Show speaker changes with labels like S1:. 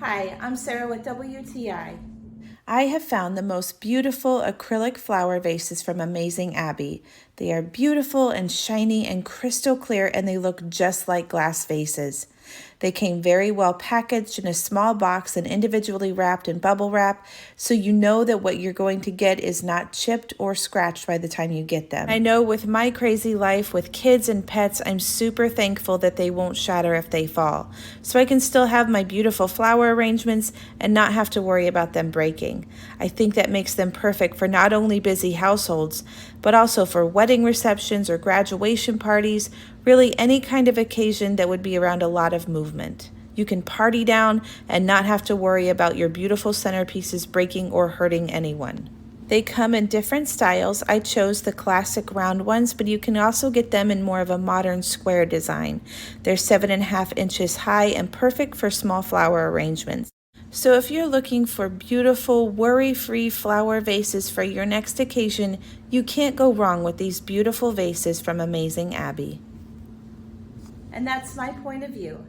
S1: Hi, I'm Sarah with WTI. I have found the most beautiful acrylic flower vases from Amazing Abbey. They are beautiful and shiny and crystal clear, and they look just like glass vases. They came very well packaged in a small box and individually wrapped in bubble wrap, so you know that what you're going to get is not chipped or scratched by the time you get them. I know with my crazy life with kids and pets, I'm super thankful that they won't shatter if they fall, so I can still have my beautiful flower arrangements and not have to worry about them breaking. I think that makes them perfect for not only busy households, but also for wedding receptions or graduation parties, really any kind of occasion that would be around a lot of movement. You can party down and not have to worry about your beautiful centerpieces breaking or hurting anyone. They come in different styles. I chose the classic round ones, but you can also get them in more of a modern square design. They're 7.5 inches high and perfect for small flower arrangements. So if you're looking for beautiful, worry-free flower vases for your next occasion, you can't go wrong with these beautiful vases from Amazing Abbey. And that's my point of view.